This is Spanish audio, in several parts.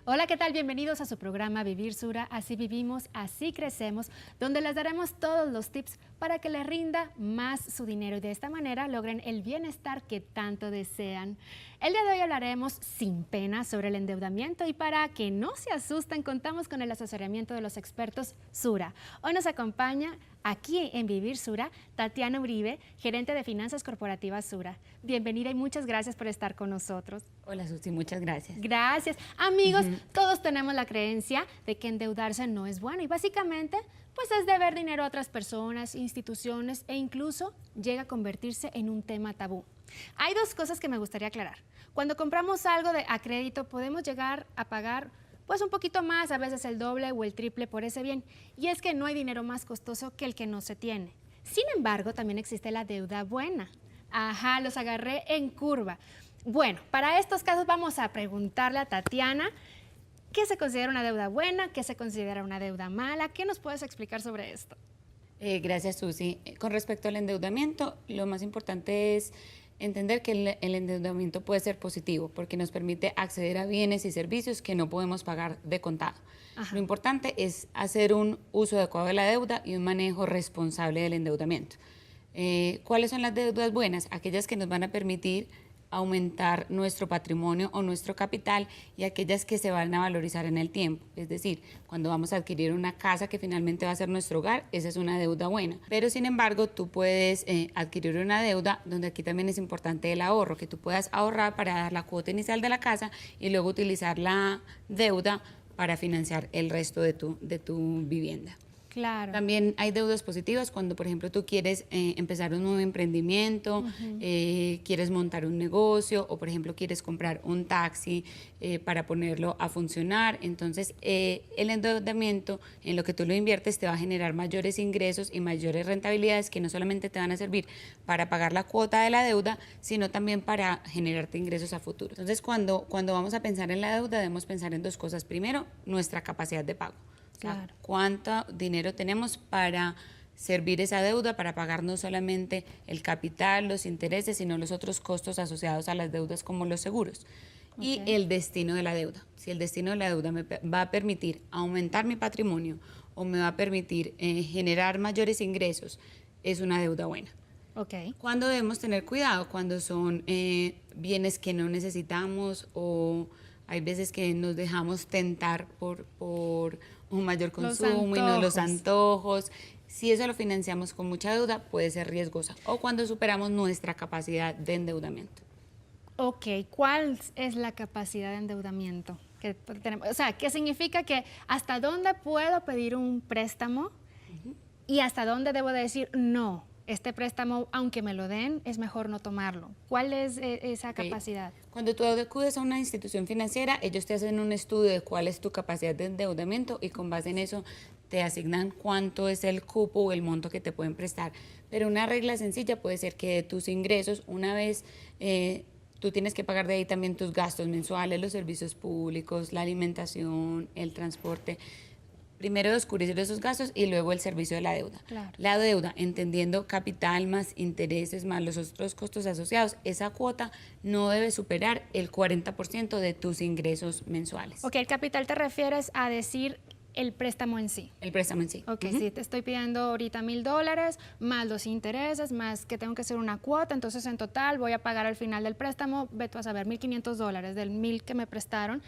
Hola, ¿qué tal? Bienvenidos a su programa Vivir Sura, así vivimos, así crecemos, donde les daremos todos los tips para que les rinda más su dinero y de esta manera logren el bienestar que tanto desean. El día de hoy hablaremos sin pena sobre el endeudamiento y para que no se asusten, contamos con el asesoramiento de los expertos Sura. Hoy nos acompaña aquí en Vivir Sura, Tatiana Uribe, gerente de Finanzas Corporativas Sura. Bienvenida y muchas gracias por estar con nosotros. Hola Susi, muchas gracias. Gracias. Amigos, todos tenemos la creencia de que endeudarse no es bueno y básicamente pues es deber dinero a otras personas, instituciones e incluso llega a convertirse en un tema tabú. Hay dos cosas que me gustaría aclarar. Cuando compramos algo a crédito podemos llegar a pagar pues un poquito más, a veces el doble o el triple por ese bien. Y es que no hay dinero más costoso que el que no se tiene. Sin embargo, también existe la deuda buena. Ajá, los agarré en curva. Bueno, para estos casos vamos a preguntarle a Tatiana qué se considera una deuda buena, qué se considera una deuda mala. ¿Qué nos puedes explicar sobre esto? Gracias Susi. Con respecto al endeudamiento, lo más importante es entender que el endeudamiento puede ser positivo porque nos permite acceder a bienes y servicios que no podemos pagar de contado. Ajá. Lo importante es hacer un uso adecuado de la deuda y un manejo responsable del endeudamiento. ¿Cuáles son las deudas buenas? Aquellas que nos van a permitir aumentar nuestro patrimonio o nuestro capital y aquellas que se van a valorizar en el tiempo. Es decir, cuando vamos a adquirir una casa que finalmente va a ser nuestro hogar, esa es una deuda buena. Pero sin embargo, tú puedes adquirir una deuda donde aquí también es importante el ahorro, que tú puedas ahorrar para dar la cuota inicial de la casa y luego utilizar la deuda para financiar el resto de tu vivienda. Claro. También hay deudas positivas cuando, por ejemplo, tú quieres empezar un nuevo emprendimiento, quieres montar un negocio o, por ejemplo, quieres comprar un taxi para ponerlo a funcionar. Entonces, el endeudamiento en lo que tú lo inviertes te va a generar mayores ingresos y mayores rentabilidades que no solamente te van a servir para pagar la cuota de la deuda, sino también para generarte ingresos a futuro. Entonces, cuando vamos a pensar en la deuda, debemos pensar en dos cosas. Primero, nuestra capacidad de pago. Claro. ¿Cuánto dinero tenemos para servir esa deuda, para pagar no solamente el capital, los intereses, sino los otros costos asociados a las deudas como los seguros? Y el destino de la deuda. Si el destino de la deuda me va a permitir aumentar mi patrimonio o me va a permitir generar mayores ingresos, es una deuda buena. ¿Cuándo debemos tener cuidado? Cuando son bienes que no necesitamos o hay veces que nos dejamos tentar por un mayor consumo y no los antojos. Si eso lo financiamos con mucha deuda, puede ser riesgosa. O cuando superamos nuestra capacidad de endeudamiento. ¿Cuál es la capacidad de endeudamiento que tenemos? O sea, ¿qué significa que hasta dónde puedo pedir un préstamo y hasta dónde debo de decir no? Este préstamo, aunque me lo den, es mejor no tomarlo. ¿Cuál es esa capacidad? Cuando tú acudes a una institución financiera, ellos te hacen un estudio de cuál es tu capacidad de endeudamiento y con base en eso te asignan cuánto es el cupo o el monto que te pueden prestar. Pero una regla sencilla puede ser que de tus ingresos, una vez tú tienes que pagar de ahí también tus gastos mensuales, los servicios públicos, la alimentación, el transporte. Primero descubrir esos gastos y luego el servicio de la deuda. Claro. La deuda, entendiendo capital más intereses más los otros costos asociados, esa cuota no debe superar el 40% de tus ingresos mensuales. El capital te refieres a decir el préstamo en sí. El préstamo en sí. Sí, te estoy pidiendo ahorita $1,000 más los intereses, más que tengo que hacer una cuota, entonces en total voy a pagar al final del préstamo, ve tú a saber, $1,500 del 1,000 que me prestaron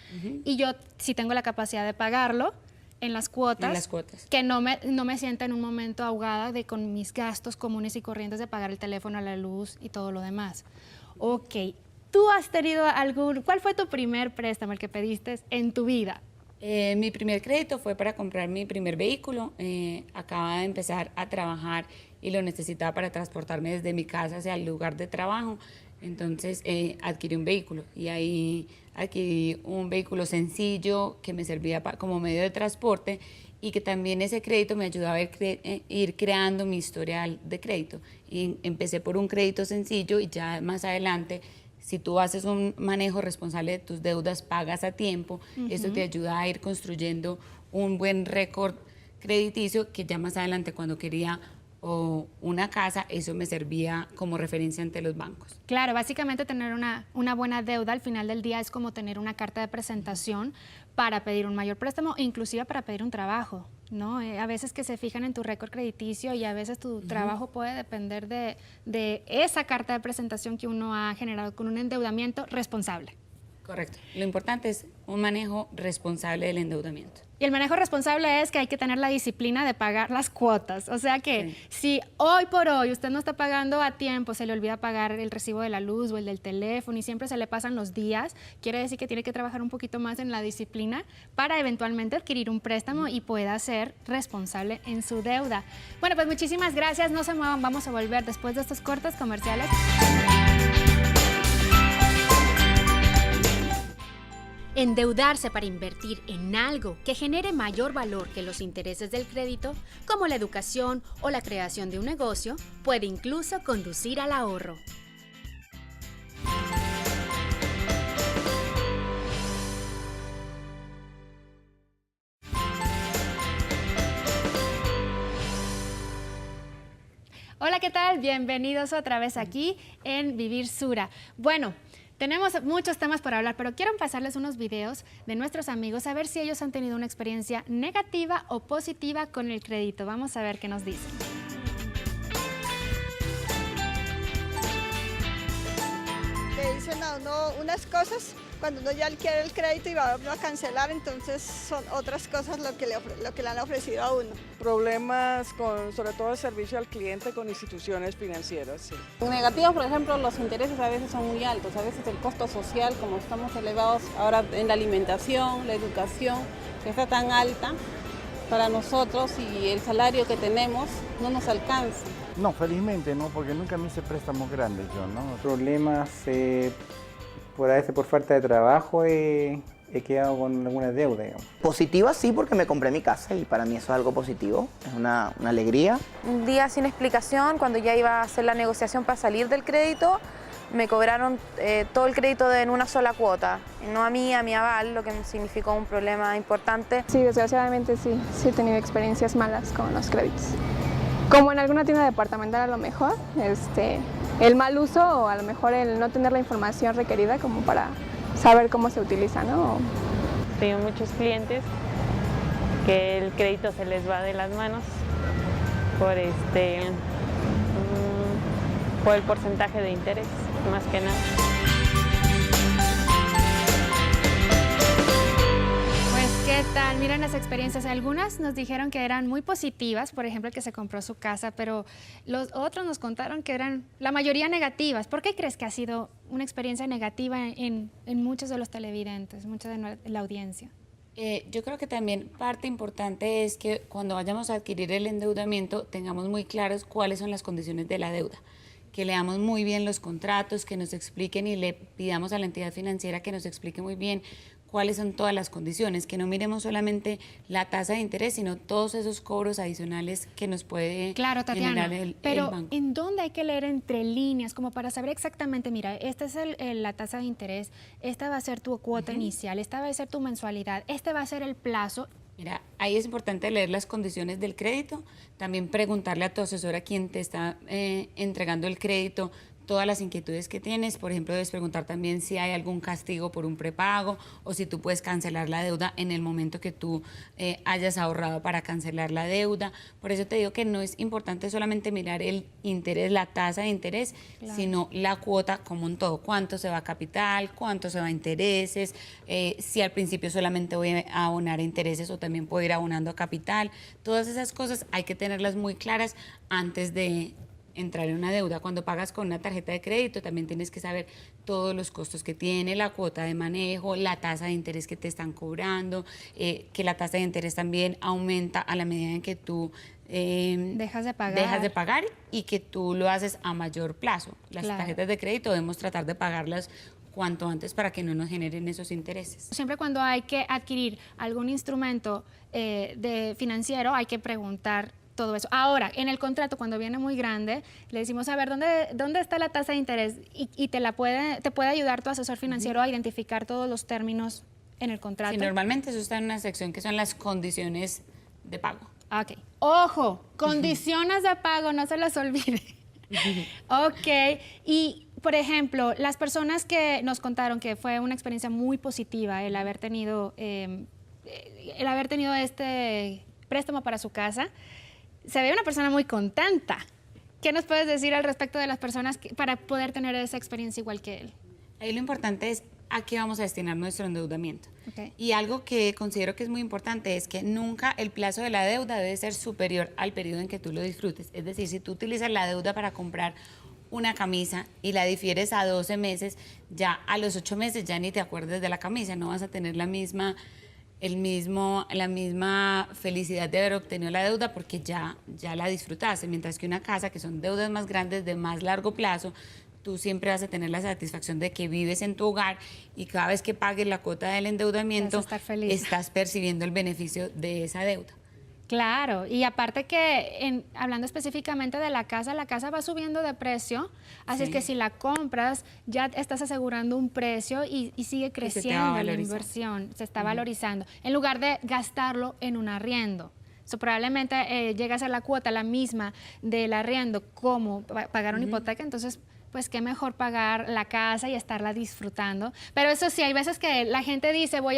y yo si tengo la capacidad de pagarlo, en las cuotas, que no me sienta en un momento ahogada con mis gastos comunes y corrientes de pagar el teléfono, la luz y todo lo demás. ¿Tú has tenido cuál fue tu primer préstamo, el que pediste en tu vida? Mi primer crédito fue para comprar mi primer vehículo. Acababa de empezar a trabajar y lo necesitaba para transportarme desde mi casa hacia el lugar de trabajo. Entonces adquirí un vehículo y ahí adquirí un vehículo sencillo que me servía como medio de transporte y que también ese crédito me ayudaba a ir creando mi historial de crédito. Y empecé por un crédito sencillo y ya más adelante, si tú haces un manejo responsable de tus deudas, pagas a tiempo, eso te ayuda a ir construyendo un buen récord crediticio que ya más adelante cuando quería o una casa, eso me servía como referencia ante los bancos. Claro, básicamente tener una buena deuda al final del día es como tener una carta de presentación para pedir un mayor préstamo, inclusive para pedir un trabajo, ¿no? A veces que se fijan en tu récord crediticio y a veces tu trabajo puede depender de esa carta de presentación que uno ha generado con un endeudamiento responsable. Correcto. Lo importante es un manejo responsable del endeudamiento. Y el manejo responsable es que hay que tener la disciplina de pagar las cuotas. O sea que si hoy por hoy usted no está pagando a tiempo, se le olvida pagar el recibo de la luz o el del teléfono y siempre se le pasan los días, quiere decir que tiene que trabajar un poquito más en la disciplina para eventualmente adquirir un préstamo y pueda ser responsable en su deuda. Bueno, pues muchísimas gracias. No se muevan, vamos a volver después de estos cortes comerciales. Endeudarse para invertir en algo que genere mayor valor que los intereses del crédito, como la educación o la creación de un negocio, puede incluso conducir al ahorro. Hola, ¿qué tal? Bienvenidos otra vez aquí en Vivir Sura. Bueno, tenemos muchos temas por hablar, pero quiero pasarles unos videos de nuestros amigos a ver si ellos han tenido una experiencia negativa o positiva con el crédito. Vamos a ver qué nos dicen. Le dicen a uno unas cosas cuando uno ya quiere el crédito y va a cancelar, entonces son otras cosas lo que le han ofrecido a uno. Problemas con, sobre todo el servicio al cliente con instituciones financieras. Sí. Negativos, por ejemplo, los intereses a veces son muy altos, a veces el costo social, como estamos elevados ahora en la alimentación, la educación, que está tan alta para nosotros y el salario que tenemos no nos alcanza. No, felizmente no, porque nunca me hice préstamos grandes yo, ¿no? Problemas, por falta de trabajo he quedado con alguna deuda, digamos. Positiva sí, porque me compré mi casa y para mí eso es algo positivo, es una alegría. Un día sin explicación, cuando ya iba a hacer la negociación para salir del crédito, me cobraron todo el crédito en una sola cuota, no a mí, a mi aval, lo que significó un problema importante. Sí, desgraciadamente sí he tenido experiencias malas con los créditos. Como en alguna tienda departamental a lo mejor, el mal uso o a lo mejor el no tener la información requerida como para saber cómo se utiliza, ¿no? Tengo muchos clientes que el crédito se les va de las manos por el porcentaje de interés, más que nada. ¿Qué tal? Miren las experiencias. Algunas nos dijeron que eran muy positivas, por ejemplo, el que se compró su casa, pero los otros nos contaron que eran la mayoría negativas. ¿Por qué crees que ha sido una experiencia negativa en muchos de los televidentes, mucha de la audiencia? Yo creo que también parte importante es que cuando vayamos a adquirir el endeudamiento tengamos muy claros cuáles son las condiciones de la deuda, que leamos muy bien los contratos, que nos expliquen y le pidamos a la entidad financiera que nos explique muy bien cuáles son todas las condiciones, que no miremos solamente la tasa de interés, sino todos esos cobros adicionales que nos puede generar el banco. ¿En dónde hay que leer entre líneas como para saber exactamente, mira, esta es la tasa de interés, esta va a ser tu cuota inicial, esta va a ser tu mensualidad, este va a ser el plazo? Mira, ahí es importante leer las condiciones del crédito, también preguntarle a tu asesora quien te está entregando el crédito todas las inquietudes que tienes. Por ejemplo, debes preguntar también si hay algún castigo por un prepago o si tú puedes cancelar la deuda en el momento que tú hayas ahorrado para cancelar la deuda. Por eso te digo que no es importante solamente mirar el interés, la tasa de interés, sino la cuota como un todo. Cuánto se va a capital, cuánto se va a intereses, si al principio solamente voy a abonar intereses o también puedo ir abonando a capital. Todas esas cosas hay que tenerlas muy claras antes de entrar en una deuda. Cuando pagas con una tarjeta de crédito también tienes que saber todos los costos que tiene, la cuota de manejo, la tasa de interés que te están cobrando, que la tasa de interés también aumenta a la medida en que tú dejas de pagar y que tú lo haces a mayor plazo. Las tarjetas de crédito debemos tratar de pagarlas cuanto antes para que no nos generen esos intereses. Siempre cuando hay que adquirir algún instrumento financiero hay que preguntar todo eso. Ahora, en el contrato, cuando viene muy grande, le decimos, a ver, ¿dónde está la tasa de interés? Y te puede ayudar tu asesor financiero a identificar todos los términos en el contrato. Sí, normalmente eso está en una sección que son las condiciones de pago. Ok. Ojo, condiciones de pago, no se las olvide. Ok. Y, por ejemplo, las personas que nos contaron que fue una experiencia muy positiva el haber tenido este préstamo para su casa, se ve una persona muy contenta. ¿Qué nos puedes decir al respecto de las personas para poder tener esa experiencia igual que él? Ahí lo importante es a qué vamos a destinar nuestro endeudamiento. Okay. Y algo que considero que es muy importante es que nunca el plazo de la deuda debe ser superior al periodo en que tú lo disfrutes. Es decir, si tú utilizas la deuda para comprar una camisa y la difieres a 12 meses, ya a los 8 meses ya ni te acuerdes de la camisa, no vas a tener la misma felicidad de haber obtenido la deuda porque ya la disfrutaste, mientras que una casa, que son deudas más grandes de más largo plazo, tú siempre vas a tener la satisfacción de que vives en tu hogar y cada vez que pagues la cuota del endeudamiento, estás percibiendo el beneficio de esa deuda. Claro, y aparte que hablando específicamente de la casa va subiendo de precio, así es que si la compras ya estás asegurando un precio y sigue creciendo la inversión, se está valorizando, en lugar de gastarlo en un arriendo. Probablemente llega a ser la cuota la misma del arriendo como pagar una hipoteca, entonces pues qué mejor pagar la casa y estarla disfrutando. Pero eso sí, hay veces que la gente dice voy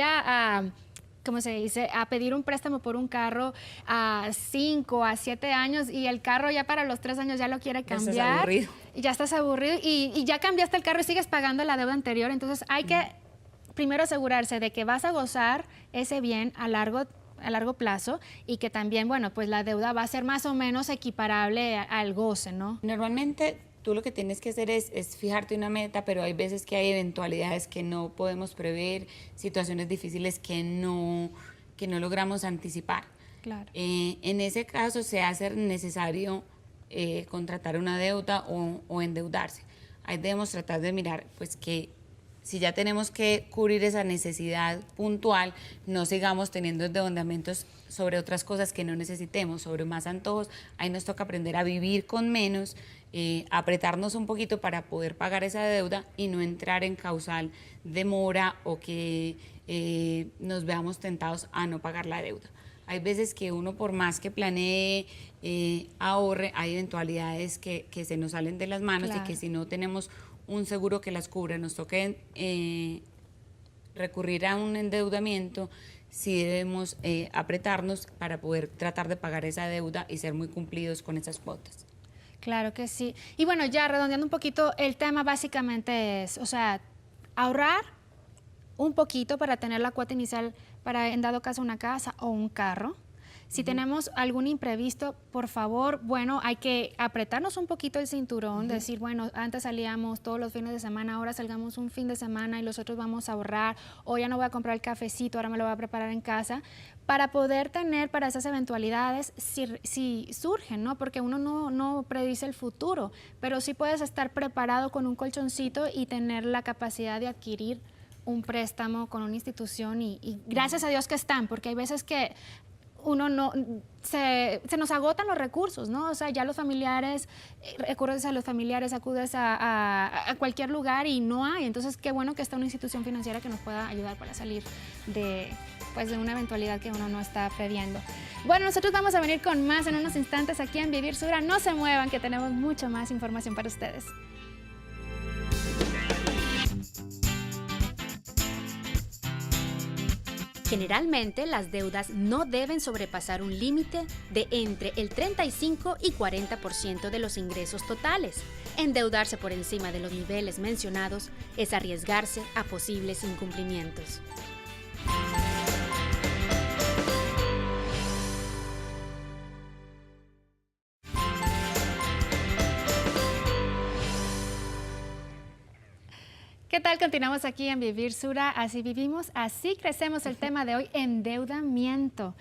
¿cómo se dice?, a pedir un préstamo por un carro a 5, a 7 años y el carro ya para los 3 años ya lo quiere cambiar. Ya estás aburrido. Ya estás aburrido y ya cambiaste el carro y sigues pagando la deuda anterior. Entonces hay que primero asegurarse de que vas a gozar ese bien a largo plazo y que también, bueno, pues la deuda va a ser más o menos equiparable al goce, ¿no? Normalmente tú lo que tienes que hacer es fijarte una meta, pero hay veces que hay eventualidades que no podemos prever, situaciones difíciles que no logramos anticipar. Claro. En ese caso se hace necesario contratar una deuda o endeudarse. Ahí debemos tratar de mirar pues que si ya tenemos que cubrir esa necesidad puntual, no sigamos teniendo endeudamientos sobre otras cosas que no necesitemos, sobre más antojos. Ahí nos toca aprender a vivir con menos, apretarnos un poquito para poder pagar esa deuda y no entrar en causal de mora o que nos veamos tentados a no pagar la deuda. Hay veces que uno, por más que planee, ahorre, hay eventualidades que se nos salen de las manos. Claro. Y que si no tenemos un seguro que las cubra, nos toque recurrir a un endeudamiento, sí debemos apretarnos para poder tratar de pagar esa deuda y ser muy cumplidos con esas cuotas. Claro que sí. Y bueno, ya redondeando un poquito, el tema básicamente es, o sea, ahorrar un poquito para tener la cuota inicial para, en dado caso, una casa o un carro. Si tenemos algún imprevisto, por favor, bueno, hay que apretarnos un poquito el cinturón, decir, bueno, antes salíamos todos los fines de semana, ahora salgamos un fin de semana y los otros vamos a ahorrar, o ya no voy a comprar el cafecito, ahora me lo voy a preparar en casa, para poder tener para esas eventualidades si surgen, ¿no? Porque uno no predice el futuro, pero sí puedes estar preparado con un colchoncito y tener la capacidad de adquirir un préstamo con una institución y gracias a Dios que están, porque hay veces que se nos agotan los recursos, ¿no? O sea, ya los familiares, recurres a los familiares, acudes a cualquier lugar y no hay. Entonces, qué bueno que está una institución financiera que nos pueda ayudar para salir de una eventualidad que uno no está previendo. Bueno, nosotros vamos a venir con más en unos instantes aquí en Vivir Sura. No se muevan, que tenemos mucha más información para ustedes. Generalmente, las deudas no deben sobrepasar un límite de entre el 35 y 40% de los ingresos totales. Endeudarse por encima de los niveles mencionados es arriesgarse a posibles incumplimientos. ¿Qué tal? Continuamos aquí en Vivir Sura, así vivimos, así crecemos. El tema de hoy, endeudamiento.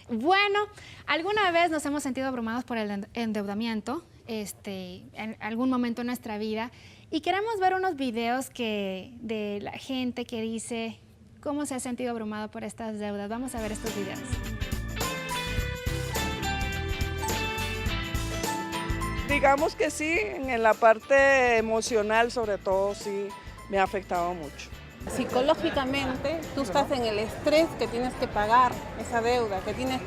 Bueno, alguna vez nos hemos sentido abrumados por el endeudamiento, en algún momento en nuestra vida, y queremos ver unos videos de la gente que dice cómo se ha sentido abrumado por estas deudas. Vamos a ver estos videos. Digamos que sí, en la parte emocional sobre todo sí me ha afectado mucho. Psicológicamente tú estás en el estrés que tienes que pagar esa deuda, que tienes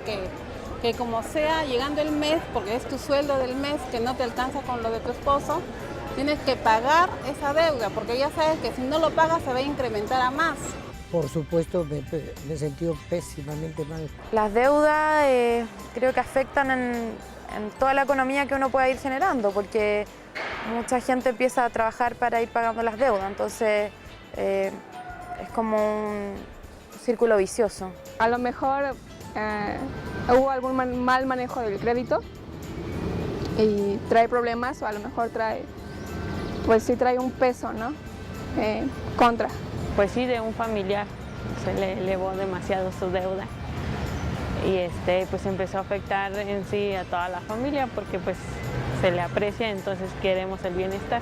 que que como sea, llegando el mes, porque es tu sueldo del mes, que no te alcanza con lo de tu esposo, tienes que pagar esa deuda, porque ya sabes que si no lo pagas se va a incrementar a más. Por supuesto, me he sentido pésimamente mal. Las deudas creo que afectan en toda la economía que uno pueda ir generando, porque mucha gente empieza a trabajar para ir pagando las deudas, entonces es como un círculo vicioso. A lo mejor hubo algún mal manejo del crédito y trae problemas, o a lo mejor pues sí trae un peso, ¿no? Contra. Pues sí, de un familiar se le elevó demasiado su deuda y pues empezó a afectar en sí a toda la familia porque pues se le aprecia, entonces queremos el bienestar.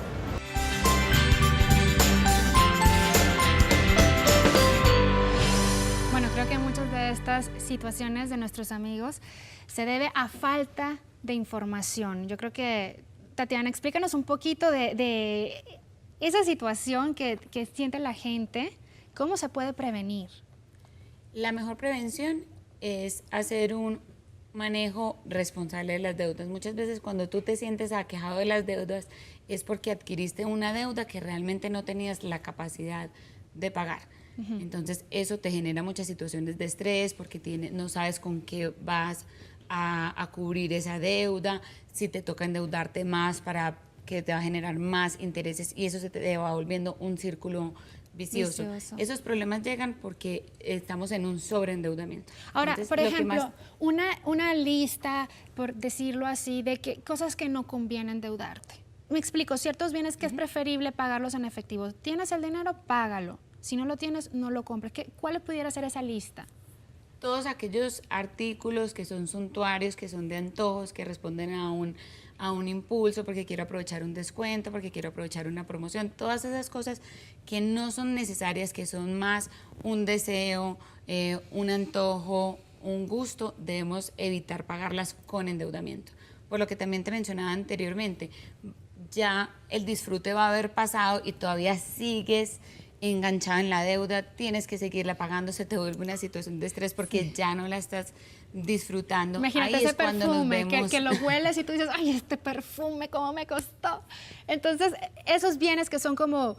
Bueno, creo que muchas de estas situaciones de nuestros amigos se debe a falta de información. Yo creo que, Tatiana, explícanos un poquito de esa situación que siente la gente, ¿cómo se puede prevenir? La mejor prevención es hacer un manejo responsable de las deudas. Muchas veces cuando tú te sientes aquejado de las deudas es porque adquiriste una deuda que realmente no tenías la capacidad de pagar. Entonces eso te genera muchas situaciones de estrés porque no sabes con qué vas a cubrir esa deuda, si te toca endeudarte más para que te va a generar más intereses y eso se te va volviendo un círculo vicioso. Esos problemas llegan porque estamos en un sobreendeudamiento. Ahora, entonces, por ejemplo, una lista, por decirlo así, de cosas que no conviene endeudarte. Me explico, ciertos bienes que es preferible pagarlos en efectivo. ¿Tienes el dinero? Págalo. Si no lo tienes, no lo compres. ¿Cuál pudiera ser esa lista? Todos aquellos artículos que son suntuarios, que son de antojos, que responden a un impulso, porque quiero aprovechar un descuento, porque quiero aprovechar una promoción, todas esas cosas que no son necesarias, que son más un deseo, un antojo, un gusto, debemos evitar pagarlas con endeudamiento. Por lo que también te mencionaba anteriormente, ya el disfrute va a haber pasado y todavía sigues enganchada en la deuda, tienes que seguirla pagando, se te vuelve una situación de estrés porque ya no la estás disfrutando. Imagínate ese perfume que lo hueles y tú dices, ay, este perfume, ¿cómo me costó? Entonces, esos bienes que son como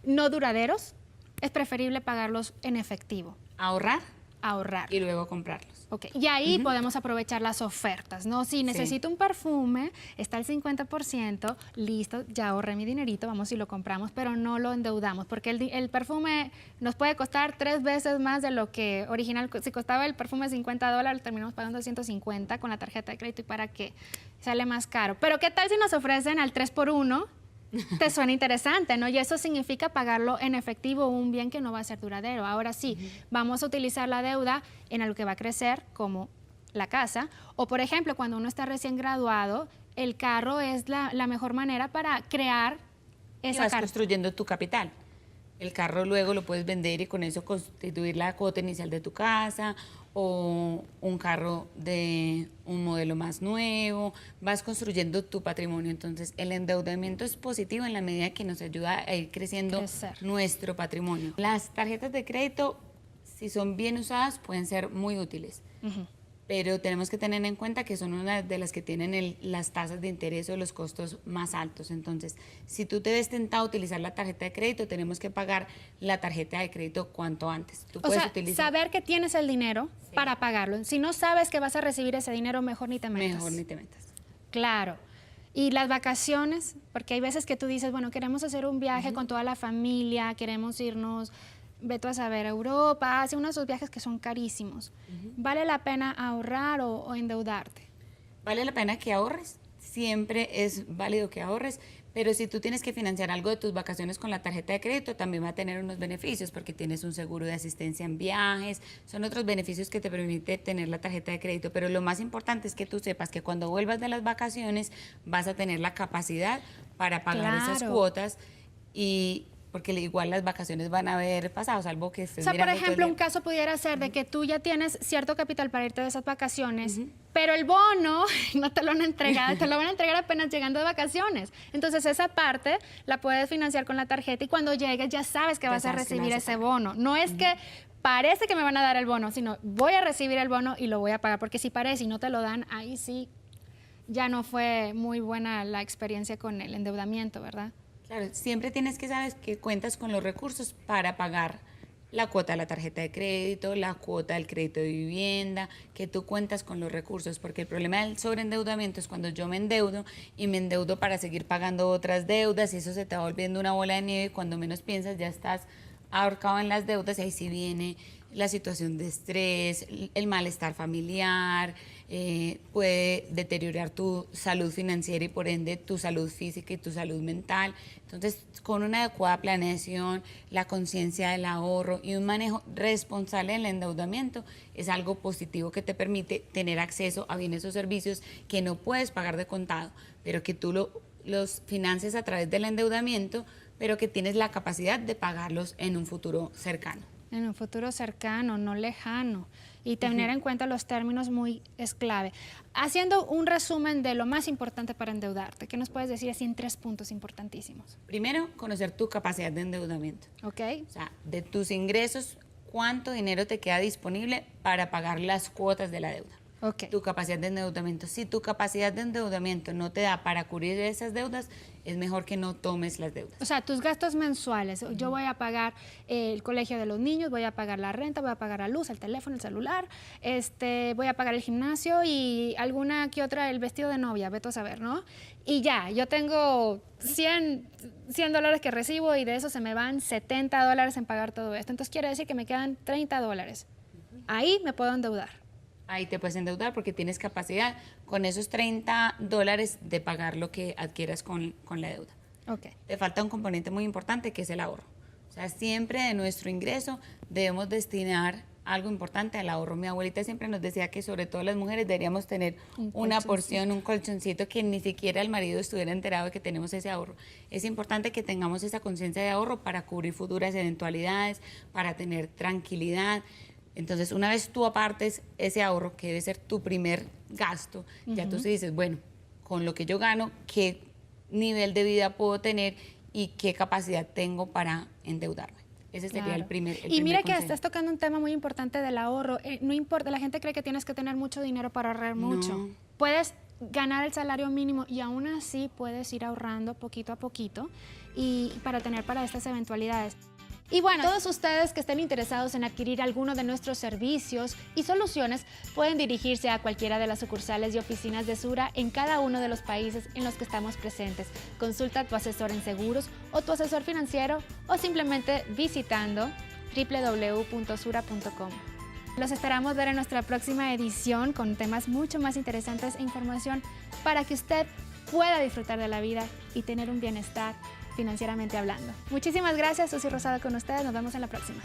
no duraderos, es preferible pagarlos en efectivo. Ahorrar Ahorrar. y luego comprarlos. Okay. Y ahí podemos aprovechar las ofertas, ¿no? Si necesito un perfume, está el 50%, listo, ya ahorré mi dinerito, vamos y lo compramos, pero no lo endeudamos, porque el perfume nos puede costar 3 veces más de lo que original, si costaba el perfume $50, terminamos pagando 150 con la tarjeta de crédito y para qué sale más caro. Pero ¿qué tal si nos ofrecen al 3x1? Te suena interesante, ¿no? Y eso significa pagarlo en efectivo, un bien que no va a ser duradero. Ahora sí, vamos a utilizar la deuda en algo que va a crecer, como la casa, o por ejemplo, cuando uno está recién graduado, el carro es la mejor manera para crear esa vas construyendo tu capital. El carro luego lo puedes vender y con eso constituir la cuota inicial de tu casa o un carro de un modelo más nuevo, vas construyendo tu patrimonio. Entonces, el endeudamiento es positivo en la medida que nos ayuda a ir creciendo nuestro patrimonio. Las tarjetas de crédito, si son bien usadas, pueden ser muy útiles. Pero tenemos que tener en cuenta que son una de las que tienen las tasas de interés o los costos más altos. Entonces, si tú te ves tentado a utilizar la tarjeta de crédito, tenemos que pagar la tarjeta de crédito cuanto antes. Tú puedes utilizar... saber que tienes el dinero para pagarlo. Si no sabes que vas a recibir ese dinero, mejor ni te metas. Mejor ni te metas. Claro. Y las vacaciones, porque hay veces que tú dices, bueno, queremos hacer un viaje con toda la familia, queremos irnos... Vete a saber, Europa, hace uno de esos viajes que son carísimos. ¿Vale la pena ahorrar o endeudarte? Vale la pena que ahorres, siempre es válido que ahorres, pero si tú tienes que financiar algo de tus vacaciones con la tarjeta de crédito, también va a tener unos beneficios porque tienes un seguro de asistencia en viajes, son otros beneficios que te permite tener la tarjeta de crédito, pero lo más importante es que tú sepas que cuando vuelvas de las vacaciones vas a tener la capacidad para pagar esas cuotas y... porque igual las vacaciones van a haber pasado, salvo que estés por ejemplo, un caso pudiera ser de que tú ya tienes cierto capital para irte de esas vacaciones, pero el bono no te lo van a entregar, te lo van a entregar apenas llegando de vacaciones. Entonces, esa parte la puedes financiar con la tarjeta y cuando llegues ya sabes que vas a recibir ese bono. No es que parece que me van a dar el bono, sino voy a recibir el bono y lo voy a pagar, porque si parece y no te lo dan, ahí sí ya no fue muy buena la experiencia con el endeudamiento, ¿verdad? Claro, siempre tienes que saber que cuentas con los recursos para pagar la cuota de la tarjeta de crédito, la cuota del crédito de vivienda, que tú cuentas con los recursos, porque el problema del sobreendeudamiento es cuando yo me endeudo y me endeudo para seguir pagando otras deudas y eso se te va volviendo una bola de nieve y cuando menos piensas ya estás ahorcado en las deudas y ahí sí viene la situación de estrés, el malestar familiar, puede deteriorar tu salud financiera y por ende tu salud física y tu salud mental. Entonces, con una adecuada planeación, la conciencia del ahorro y un manejo responsable del endeudamiento es algo positivo que te permite tener acceso a bienes o servicios que no puedes pagar de contado, pero que tú los financies a través del endeudamiento, pero que tienes la capacidad de pagarlos en un futuro cercano. En un futuro cercano, no lejano. Y tener en cuenta los términos es clave. Haciendo un resumen de lo más importante para endeudarte, ¿qué nos puedes decir así en 3 puntos importantísimos? Primero, conocer tu capacidad de endeudamiento. Ok. O sea, de tus ingresos, ¿cuánto dinero te queda disponible para pagar las cuotas de la deuda? Okay. Tu capacidad de endeudamiento. Si tu capacidad de endeudamiento no te da para cubrir esas deudas, es mejor que no tomes las deudas. O sea, tus gastos mensuales. Yo voy a pagar el colegio de los niños, voy a pagar la renta, voy a pagar la luz, el teléfono, el celular, voy a pagar el gimnasio y alguna que otra, el vestido de novia, vete a saber, ¿no? Y ya, yo tengo $100 que recibo y de eso se me van $70 en pagar todo esto. Entonces quiere decir que me quedan $30. Ahí me puedo endeudar. Ahí te puedes endeudar porque tienes capacidad con esos $30 de pagar lo que adquieras con la deuda. Okay. Te falta un componente muy importante que es el ahorro. O sea, siempre de nuestro ingreso debemos destinar algo importante al ahorro. Mi abuelita siempre nos decía que sobre todo las mujeres deberíamos tener una porción, un colchoncito, que ni siquiera el marido estuviera enterado de que tenemos ese ahorro. Es importante que tengamos esa conciencia de ahorro para cubrir futuras eventualidades, para tener tranquilidad. Entonces, una vez tú apartes ese ahorro, que debe ser tu primer gasto, ya tú dices, bueno, con lo que yo gano, ¿qué nivel de vida puedo tener y qué capacidad tengo para endeudarme? Ese sería el primer Y mira que consejo. estás tocando un tema muy importante del ahorro. No importa, la gente cree que tienes que tener mucho dinero para ahorrar mucho. Puedes ganar el salario mínimo y aún así puedes ir ahorrando poquito a poquito y para tener para estas eventualidades. Y bueno, todos ustedes que estén interesados en adquirir alguno de nuestros servicios y soluciones pueden dirigirse a cualquiera de las sucursales y oficinas de Sura en cada uno de los países en los que estamos presentes. Consulta a tu asesor en seguros o tu asesor financiero o simplemente visitando www.sura.com. Los esperamos ver en nuestra próxima edición con temas mucho más interesantes e información para que usted pueda disfrutar de la vida y tener un bienestar financieramente hablando. Muchísimas gracias, Susi Rosado con ustedes. Nos vemos en la próxima.